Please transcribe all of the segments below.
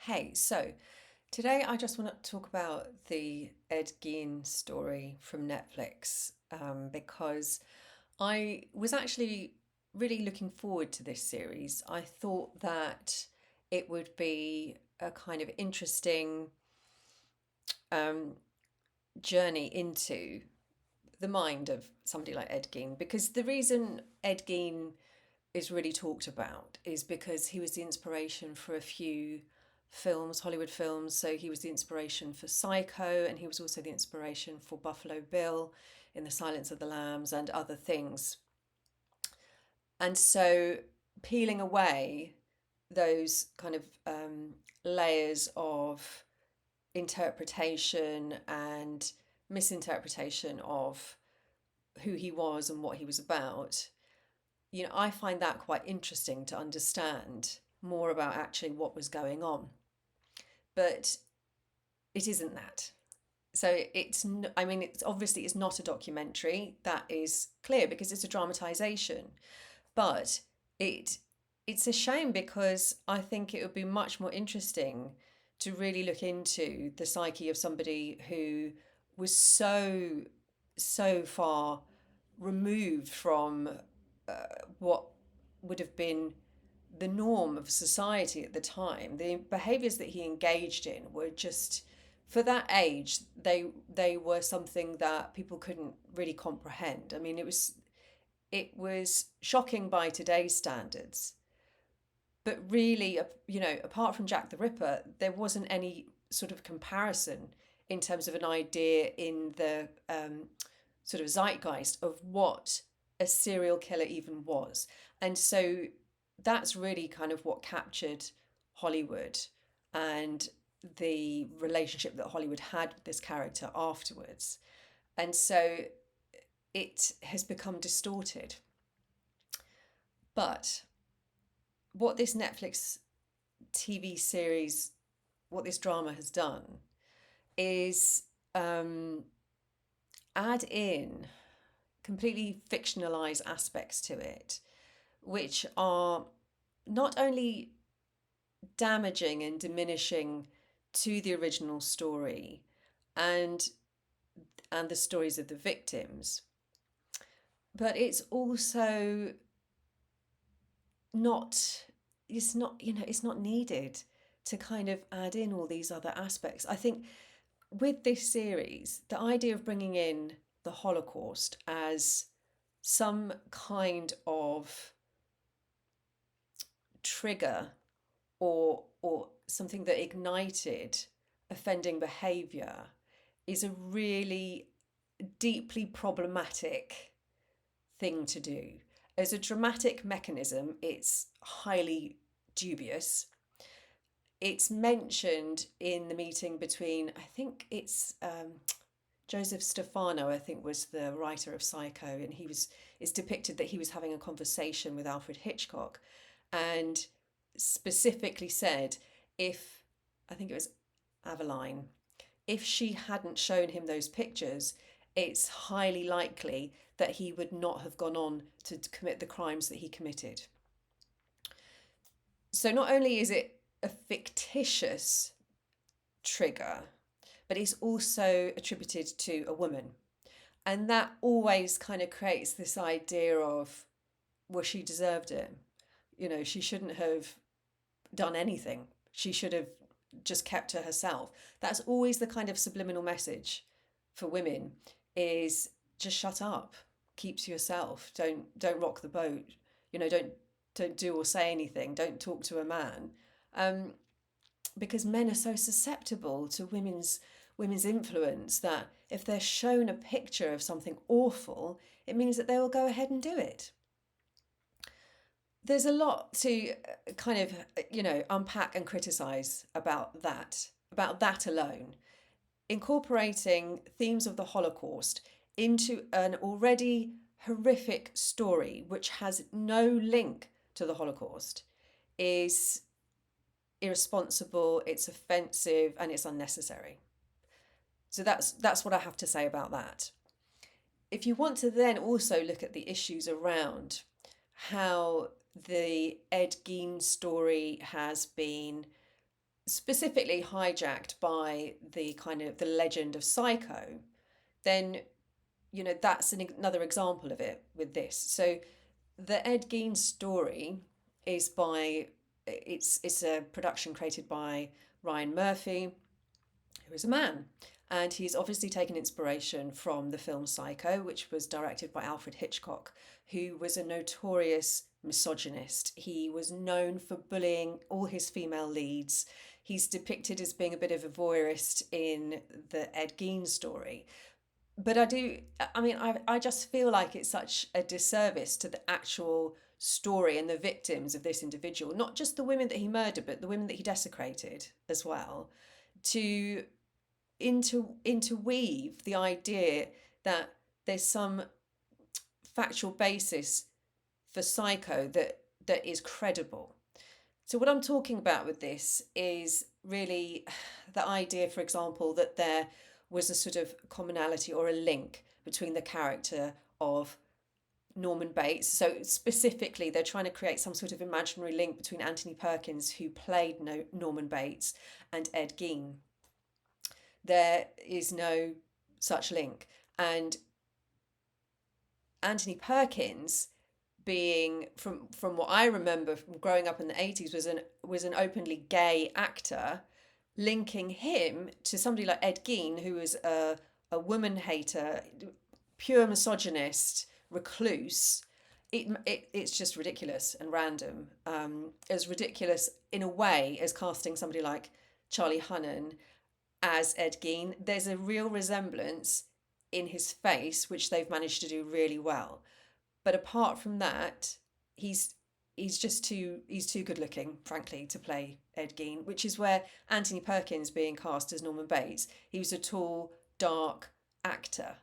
Hey, so today I just want to talk about the Ed Gein story from Netflix because I was actually really looking forward to this series. I thought that it would be a kind of interesting um, journey into the mind of somebody like Ed Gein because the reason Ed Gein is really talked about is because he was the inspiration for a few films, Hollywood films. So he was the inspiration for Psycho, and he was also the inspiration for Buffalo Bill in The Silence of the Lambs and other things. And so peeling away those kind of layers of interpretation and misinterpretation of who he was and what he was about, I find that quite interesting to understand more about actually what was going on. But it isn't that. So I mean, it's obviously it's not a documentary. That is clear because it's a dramatization. But it it's a shame because I think it would be much more interesting to really look into the psyche of somebody who was so far removed from what would have been the norm of society at the time. The behaviors that he engaged in were just, for that age, they were something that people couldn't really comprehend. I mean, it was shocking by today's standards, but really, apart from Jack the Ripper, there wasn't any sort of comparison in terms of an idea in the sort of zeitgeist of what a serial killer even was. And so that's really kind of what captured Hollywood and the relationship that Hollywood had with this character afterwards. And so it has become distorted. But what this Netflix TV series, what this drama has done is add in completely fictionalized aspects to it, which are not only damaging and diminishing to the original story and the stories of the victims, but it's also not it's not needed to kind of add in all these other aspects. I think with this series, the idea of bringing in the Holocaust as some kind of trigger or something that ignited offending behavior is a really deeply problematic thing to do. As a dramatic mechanism, it's highly dubious. It's mentioned in the meeting between, I think it's Joseph Stefano, I think was the writer of Psycho, and it's depicted that he was having a conversation with Alfred Hitchcock, and specifically said if, I think it was Aveline, if she hadn't shown him those pictures, it's highly likely that he would not have gone on to commit the crimes that he committed. So not only is it a fictitious trigger, but it's also attributed to a woman. And that always kind of creates this idea of, well, she deserved it. She shouldn't have done anything. She should have just kept to herself. That's always the kind of subliminal message for women is just shut up, keep to yourself, don't rock the boat, don't do or say anything, don't talk to a man. Because men are so susceptible to women's influence that if they're shown a picture of something awful, it means that they will go ahead and do it. There's a lot to kind of unpack and criticize about that alone. Incorporating themes of the Holocaust into an already horrific story which has no link to the Holocaust is irresponsible, it's offensive, and it's unnecessary. So that's what I have to say about that. If you want to then also look at the issues around how the Ed Gein story has been specifically hijacked by the kind of the legend of Psycho, then that's another example of it with this. So the Ed Gein story is by it's a production created by Ryan Murphy, who is a man. And he's obviously taken inspiration from the film Psycho, which was directed by Alfred Hitchcock, who was a notorious misogynist. He was known for bullying all his female leads. He's depicted as being a bit of a voyeurist in the Ed Gein story. But I just feel like it's such a disservice to the actual story and the victims of this individual, not just the women that he murdered, but the women that he desecrated as well, to interweave the idea that there's some factual basis for Psycho that is credible. So what I'm talking about with this is really the idea, for example, that there was a sort of commonality or a link between the character of Norman Bates. So specifically, they're trying to create some sort of imaginary link between Anthony Perkins, who played Norman Bates, and Ed Gein. There is no such link. And Anthony Perkins, being from what I remember from growing up in the 80s, was an openly gay actor, linking him to somebody like Ed Gein, who was a woman hater, pure misogynist, recluse. It's just ridiculous and random. As ridiculous in a way as casting somebody like Charlie Hunnam as Ed Gein. There's a real resemblance in his face, which they've managed to do really well. But apart from that, he's too good looking, frankly, to play Ed Gein, which is where Anthony Perkins being cast as Norman Bates, he was a tall, dark actor.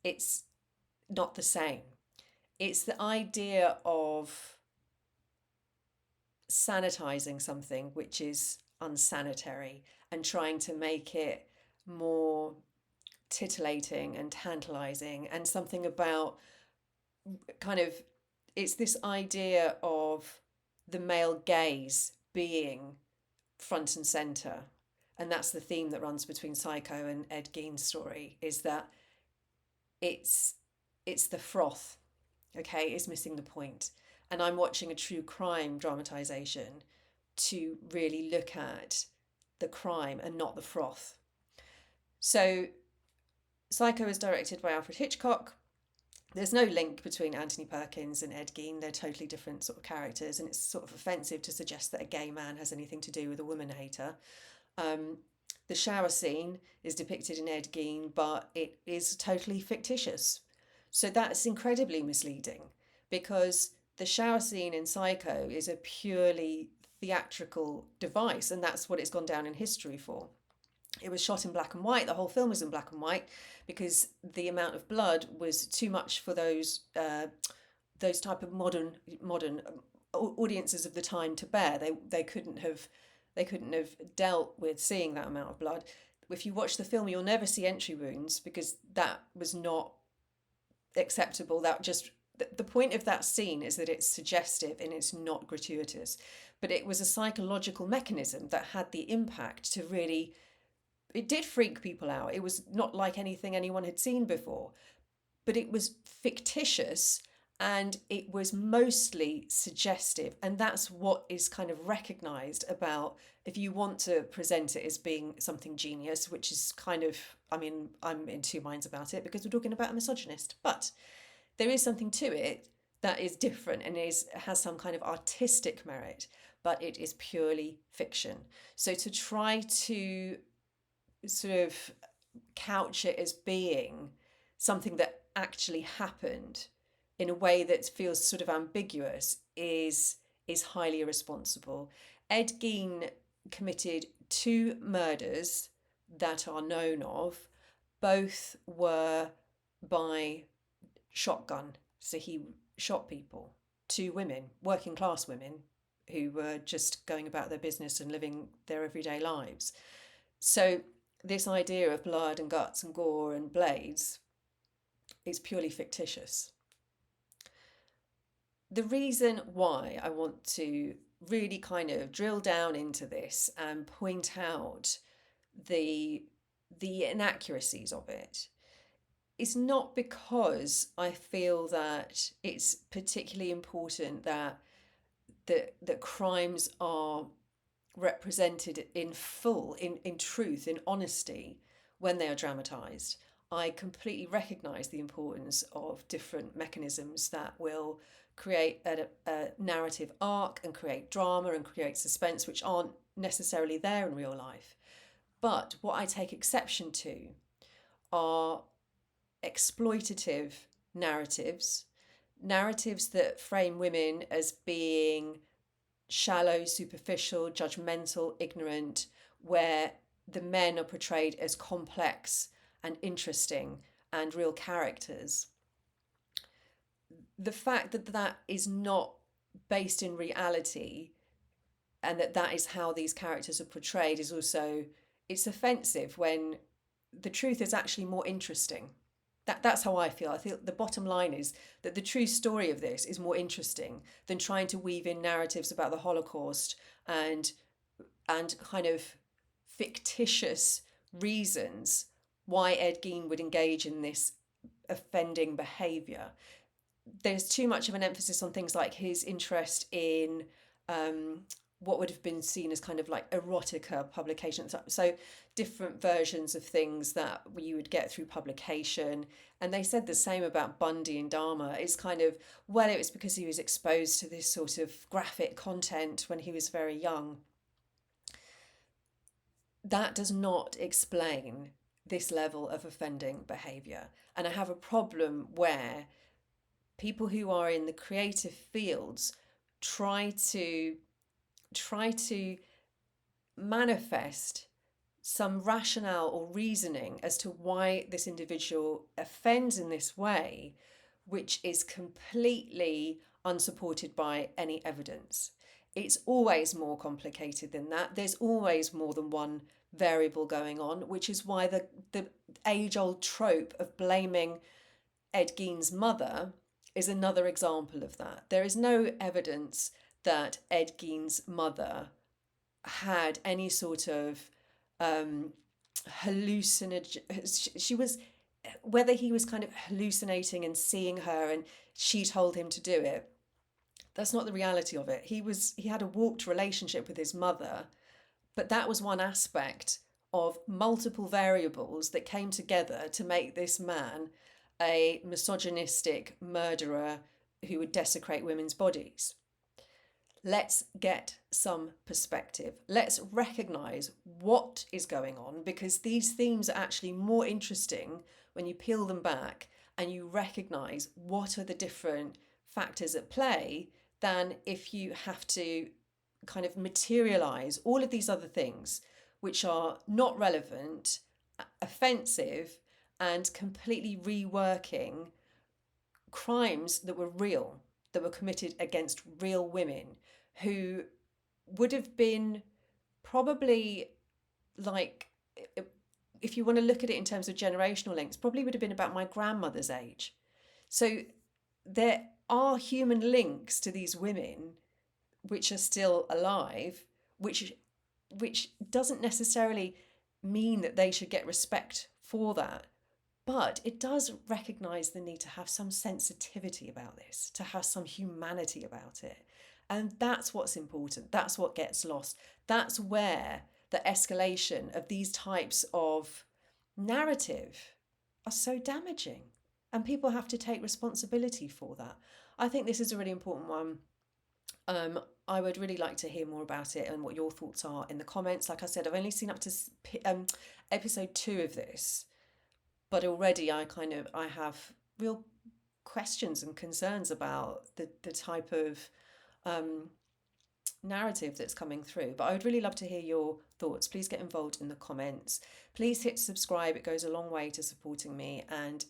It's not the same. It's the idea of sanitizing something which is unsanitary and trying to make it more titillating and tantalizing, and something about kind of, it's this idea of the male gaze being front and center. And that's the theme that runs between Psycho and Ed Gein's story, is that it's the froth, okay, is missing the point. And I'm watching a true crime dramatization to really look at the crime and not the froth. So Psycho is directed by Alfred Hitchcock. There's no link between Anthony Perkins and Ed Gein. They're totally different sort of characters, and it's sort of offensive to suggest that a gay man has anything to do with a woman hater. The shower scene is depicted in Ed Gein, but it is totally fictitious. So that's incredibly misleading, because the shower scene in Psycho is a purely theatrical device, and that's what it's gone down in history for. It was shot in black and white. The whole film was in black and white because the amount of blood was too much for those type of modern audiences of the time to bear. They couldn't have dealt with seeing that amount of blood. If you watch the film, you'll never see entry wounds because that was not acceptable. That just, the point of that scene is that it's suggestive and it's not gratuitous. But it was a psychological mechanism that had the impact to really, it did freak people out. It was not like anything anyone had seen before, but it was fictitious and it was mostly suggestive. And that's what is kind of recognized about, if you want to present it as being something genius, which is kind of, I mean, I'm in two minds about it because we're talking about a misogynist, but there is something to it that is different and has some kind of artistic merit, but it is purely fiction. So to try to sort of couch it as being something that actually happened in a way that feels sort of ambiguous is highly irresponsible. Ed Gein committed 2 murders that are known of. Both were by shotgun. So he shot people, 2 women, working class women, who were just going about their business and living their everyday lives. So this idea of blood and guts and gore and blades is purely fictitious. The reason why I want to really kind of drill down into this and point out the inaccuracies of it, it's not because I feel that it's particularly important that crimes are represented in full, in truth, in honesty when they are dramatized. I completely recognize the importance of different mechanisms that will create a narrative arc and create drama and create suspense, which aren't necessarily there in real life. But what I take exception to are exploitative narratives, narratives that frame women as being shallow, superficial, judgmental, ignorant, where the men are portrayed as complex and interesting and real characters. The fact that that is not based in reality and that is how these characters are portrayed is also, it's offensive when the truth is actually more interesting. That's how I feel. I feel the bottom line is that the true story of this is more interesting than trying to weave in narratives about the Holocaust and kind of fictitious reasons why Ed Gein would engage in this offending behaviour. There's too much of an emphasis on things like his interest in what would have been seen as kind of like erotica publications. So different versions of things that you would get through publication. And they said the same about Bundy and Dahmer. It's kind of, well, it was because he was exposed to this sort of graphic content when he was very young. That does not explain this level of offending behaviour. And I have a problem where people who are in the creative fields try to manifest some rationale or reasoning as to why this individual offends in this way, which is completely unsupported by any evidence. It's always more complicated than that. There's always more than one variable going on, which is why the age-old trope of blaming Ed Gein's mother is another example of that. There is no evidence that Ed Gein's mother had any sort of she was, whether he was kind of hallucinating and seeing her and she told him to do it, that's not the reality of it. He had a warped relationship with his mother, but that was one aspect of multiple variables that came together to make this man a misogynistic murderer who would desecrate women's bodies. Let's get some perspective. Let's recognise what is going on, because these themes are actually more interesting when you peel them back and you recognise what are the different factors at play than if you have to kind of materialise all of these other things which are not relevant, offensive, and completely reworking crimes that were real, that were committed against real women who would have been probably, like, if you want to look at it in terms of generational links, probably would have been about my grandmother's age. So there are human links to these women which are still alive, which doesn't necessarily mean that they should get respect for that. But it does recognise the need to have some sensitivity about this, to have some humanity about it. And that's what's important. That's what gets lost. That's where the escalation of these types of narrative are so damaging. And people have to take responsibility for that. I think this is a really important one. I would really like to hear more about it and what your thoughts are in the comments. Like I said, I've only seen up to episode 2 of this, but already I have real questions and concerns about the type of narrative that's coming through. But I would really love to hear your thoughts. Please get involved in the comments. Please hit subscribe. It goes a long way to supporting me. And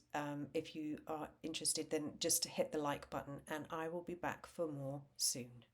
if you are interested, then just hit the like button, and I will be back for more soon.